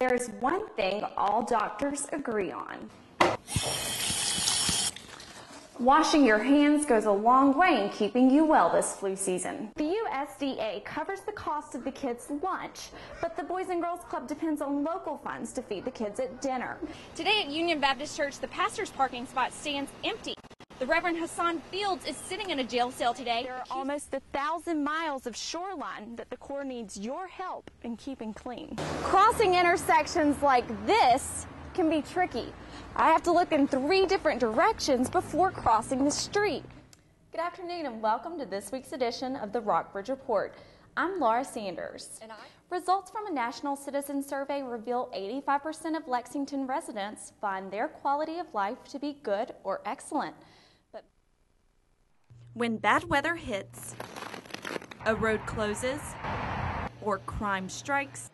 There's one thing all doctors agree on. Washing your hands goes a long way in keeping you well this flu season. The USDA covers the cost of the kids' lunch, but the Boys and Girls Club depends on local funds to feed the kids at dinner. Today at Union Baptist Church, the pastor's parking spot stands empty. The Reverend Hassan Fields is sitting in a jail cell today. There are almost 1,000 miles of shoreline that the Corps needs your help in keeping clean. Crossing intersections like this can be tricky. I have to look in 3 different directions before crossing the street. Good afternoon and welcome to this week's edition of the Rockbridge Report. I'm Laura Sanders. And I? Results from a national citizen survey reveal 85% of Lexington residents find their quality of life to be good or excellent. But when bad weather hits, a road closes, or crime strikes,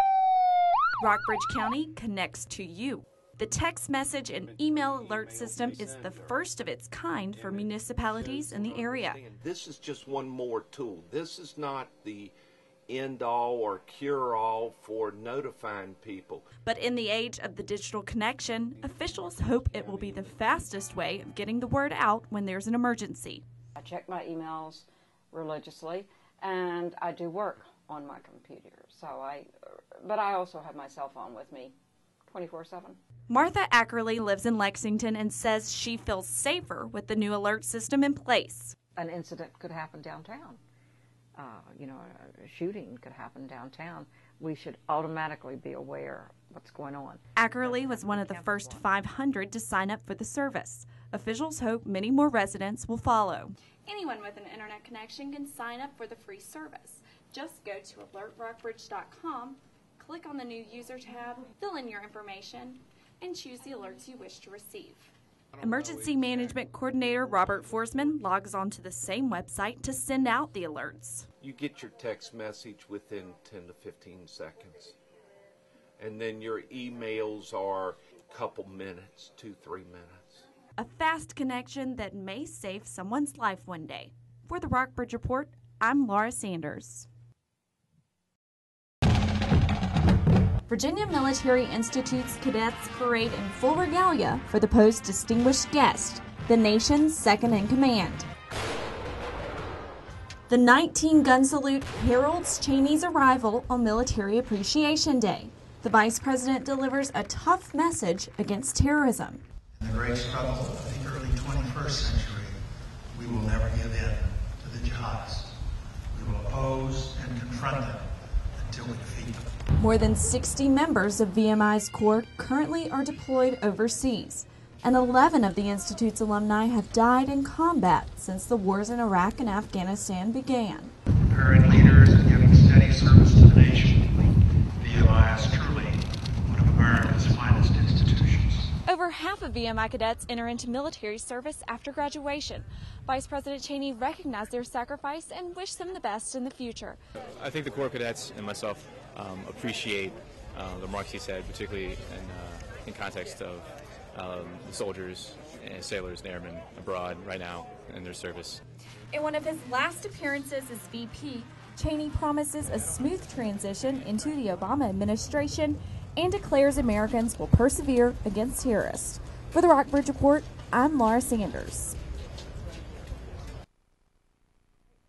Rockbridge County connects to you. The text message and email alert system is the first of its kind for municipalities in the area. This is just one more tool. This is not the end-all or cure-all for notifying people. But in the age of the digital connection, officials hope it will be the fastest way of getting the word out when there's an emergency. I check my emails religiously, and I do work on my computer. But I also have my cell phone with me 24/7. Martha Ackerley lives in Lexington and says she feels safer with the new alert system in place. An incident could happen downtown. A shooting could happen downtown. We should automatically be aware what's going on. Ackerley was one of the first 500 to sign up for the service. Officials hope many more residents will follow. Anyone with an internet connection can sign up for the free service. Just go to alertrockbridge.com, click on the new user tab, fill in your information, and choose the alerts you wish to receive. Emergency Management Coordinator Robert Forsman logs onto the same website to send out the alerts. You get your text message within 10 to 15 seconds. And then your emails are a couple minutes, 2-3 minutes. A fast connection that may save someone's life one day. For the Rockbridge Report, I'm Laura Sanders. Virginia Military Institute's cadets parade in full regalia for the post's distinguished guest, the nation's second-in-command. The 19-gun salute heralds Cheney's arrival on Military Appreciation Day. The Vice President delivers a tough message against terrorism. In the great struggle of the early 21st century, we will never give in to the jihadists. We will oppose and confront them until we defeat them. More than 60 members of VMI's Corps currently are deployed overseas, and 11 of the Institute's alumni have died in combat since the wars in Iraq and Afghanistan began. Preparing leaders and giving steady service to the nation, VMI is truly one of America's finest institutions. Over half of VMI cadets enter into military service after graduation. Vice President Cheney recognized their sacrifice and wished them the best in the future. I think the Corps cadets and myself appreciate the remarks he said, particularly in context of the soldiers and sailors and airmen abroad right now in their service. In one of his last appearances as VP, Cheney promises a smooth transition into the Obama administration and declares Americans will persevere against terrorists. For the Rockbridge Report, I'm Laura Sanders.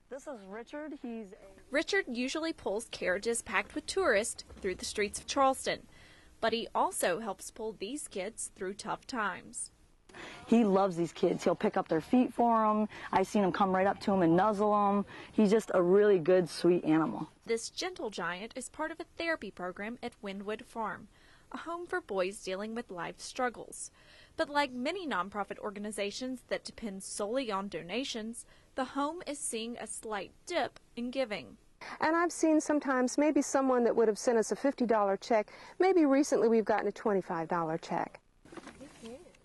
This is Richard. Richard usually pulls carriages packed with tourists through the streets of Charleston, but he also helps pull these kids through tough times. He loves these kids. He'll pick up their feet for them. I've seen him come right up to them and nuzzle them. He's just a really good, sweet animal. This gentle giant is part of a therapy program at Wynwood Farm, a home for boys dealing with life struggles. But like many nonprofit organizations that depend solely on donations, the home is seeing a slight dip in giving. And I've seen sometimes maybe someone that would have sent us a $50 check, maybe recently we've gotten a $25 check.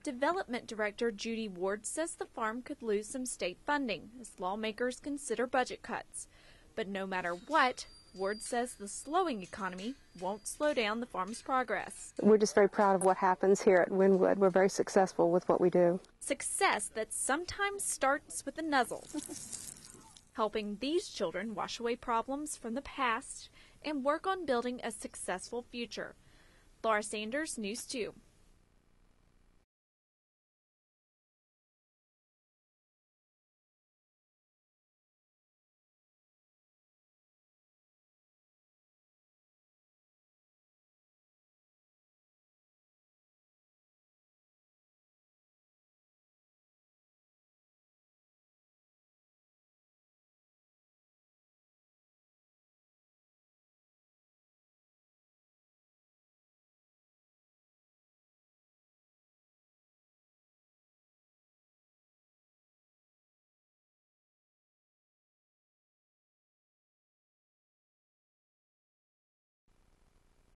Development Director Judy Ward says the farm could lose some state funding as lawmakers consider budget cuts. But no matter what, Ward says the slowing economy won't slow down the farm's progress. We're just very proud of what happens here at Wynwood. We're very successful with what we do. Success that sometimes starts with a nuzzle. Helping these children wash away problems from the past and work on building a successful future. Laura Sanders, News 2.